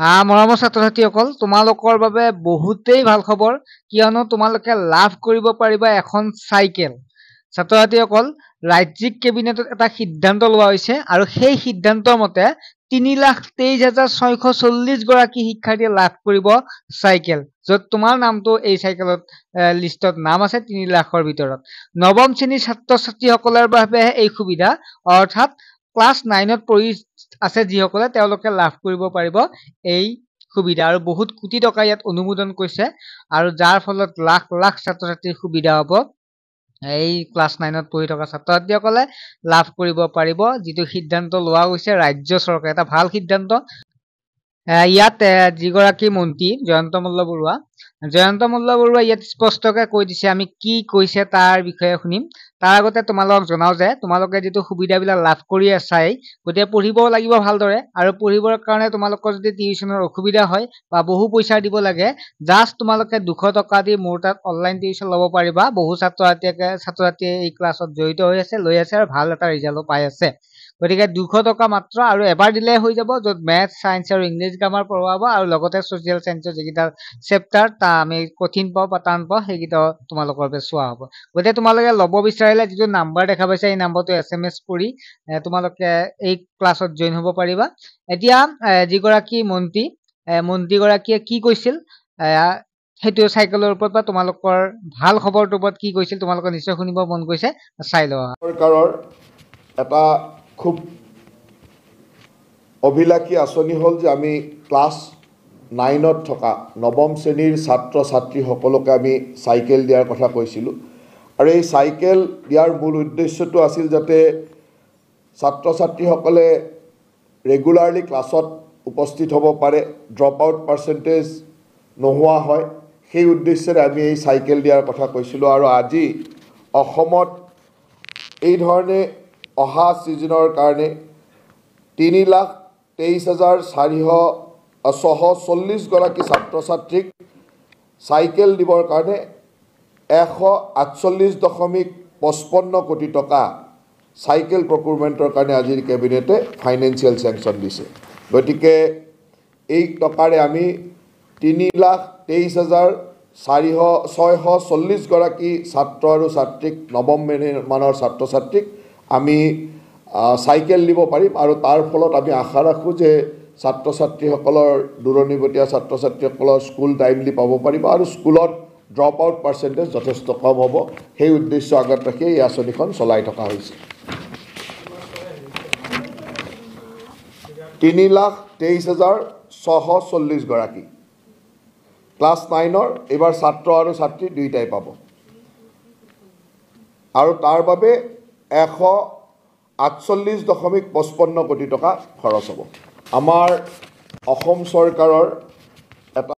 মৰমৰ ছাত্ৰ-ছাত্ৰীসকল, তোমালোকৰ বাবে বহুতেই ভাল খবৰ, কিয়নো তোমালোকে লাভ কৰিব পাৰিবা এখন চাইকেল। ছাত্ৰ-ছাত্ৰীসকল, ৰাজ্যিক কেবিনেটত এটা সিদ্ধান্ত লোৱা হৈছে আৰু সেই সিদ্ধান্তৰ মতে 3,23,640 গৰাকী শিক্ষাৰ্থীয়ে লাভ কৰিব চাইকেল, য'ত তোমাৰ নামটো এই চাইকেলত লিষ্টত নাম আছে 3 লাখৰ ভিতৰত। নৱম শ্ৰেণীৰ ছাত্ৰ-ছাত্ৰীসকলৰ বাবে এই সুবিধা, অৰ্থাৎ ক্লাছ 9ত পঢ়ি আছে যিসকলে তেওঁলোকে লাভ কৰিব পাৰিব এই সুবিধা, আৰু বহুত কোটি টকা ইয়াত অনুমোদন কৰিছে, আৰু যাৰ ফলত লাখ লাখ ছাত্ৰ-ছাত্ৰীৰ সুবিধা হ'ব। এই ক্লাছ 9ত পঢ়ি থকা ছাত্ৰ-ছাত্ৰীসকলে লাভ কৰিব পাৰিব, যিটো সিদ্ধান্ত লোৱা হৈছে ৰাজ্য চৰকাৰে, এটা ভাল সিদ্ধান্ত। ইয়াত যিগৰাকী মন্ত্ৰী জয়ন্ত মল্ল বৰুৱা ইয়াত স্পষ্টকৈ কৈ দিছে, আমি কি কৈছে তাৰ বিষয়ে শুনিম। তাৰ আগতে তোমালোকক জনাও যে তোমালোকে যিটো সুবিধাবিলাক লাভ কৰি আছাই, গতিকে পঢ়িবও লাগিব ভালদৰে, আৰু পঢ়িবৰ কাৰণে তোমালোকৰ যদি টিউশ্যনৰ অসুবিধা হয় বা বহু পইচা দিব লাগে, জাষ্ট তোমালোকে 200 টকা দি মোৰ তাত অনলাইন টিউশ্যন ল'ব পাৰিবা। বহু ছাত্ৰ-ছাত্ৰীয়ে এই ক্লাছত জড়িত হৈ আছে, লৈ আছে, আৰু ভাল এটা ৰিজাল্টো পাই আছে। গতিকে 200 টকা মাত্ৰ, আৰু এবাৰ দিলে হৈ যাব, য'ত মেথছ, ছায়েন্স আৰু ইংলিছ গ্ৰামাৰ পঢ়োৱাব, আৰু লগতে ছ'চিয়েল ছায়েন্সৰ যিকেইটা চেপ্টাৰ আমি কঠিন পাওঁ বা টান পাওঁ সেইকেইটাও তোমালোকৰ বাবে চোৱা হ'ব। গতিকে তোমালোকে ল'ব বিচাৰিলে যিটো নাম্বাৰ দেখা পাইছা, এই নাম্বাৰটো SMS কৰি তোমালোকে এই ক্লাছত জইন হ'ব পাৰিবা। এতিয়া যিগৰাকী মন্ত্ৰীগৰাকীয়ে কি কৈছিল সেইটো চাইকেলৰ ওপৰত বা তোমালোকৰ ভাল খবৰটোৰ ওপৰত কি কৈছিল তোমালোকৰ নিশ্চয় শুনিব মন গৈছে, চাই লোৱা। চৰকাৰৰ এটা খুব অভিলাষী আঁচনি হ'ল যে আমি ক্লাছ 9ত থকা নৱম শ্ৰেণীৰ ছাত্ৰ-ছাত্ৰীসকলকে আমি চাইকেল দিয়াৰ কথা কৈছিলোঁ, আৰু এই চাইকেল দিয়াৰ মূল উদ্দেশ্যটো আছিল যাতে ছাত্ৰ-ছাত্ৰীসকলে ৰেগুলাৰলি ক্লাছত উপস্থিত হ'ব পাৰে, ড্ৰপ আউট পাৰ্চেণ্টেজ নোহোৱা হয়, সেই উদ্দেশ্যৰে আমি এই চাইকেল দিয়াৰ কথা কৈছিলোঁ। আৰু আজি অসমত এই ধৰণে অহা ছিজনৰ কাৰণে 3,23,640 গৰাকী ছাত্ৰ-ছাত্ৰীক চাইকেল দিবৰ কাৰণে 148.55 কোটি টকা চাইকেল প্ৰকিউৰমেণ্টৰ কাৰণে আজিৰ কেবিনেটে ফাইনেন্সিয়েল চেংচন দিছে। গতিকে এই টকাৰে আমি 3,23,640 গৰাকী ছাত্ৰ আৰু ছাত্ৰীক, নৱম মানৰ ছাত্ৰ-ছাত্ৰীক আমি চাইকেল দিব পাৰিম, আৰু তাৰ ফলত আমি আশা ৰাখোঁ যে ছাত্ৰ-ছাত্ৰীসকলৰ দূৰণিবতীয়া ছাত্ৰ-ছাত্ৰীসকলৰ স্কুল টাইমলি পাব পাৰিব, আৰু স্কুলত ড্ৰপ আউট পাৰ্চেণ্টেজ যথেষ্ট কম হ'ব। সেই উদ্দেশ্য আগত ৰাখি এই আঁচনিখন চলাই থকা হৈছে। 3,23,640 গৰাকী ক্লাছ 9ৰ এইবাৰ ছাত্ৰ আৰু ছাত্ৰী দুয়োটাই পাব, আৰু তাৰ বাবে 148.55 কোটি টকা খৰচ হ'ব। আমাৰ অসম চৰকাৰৰ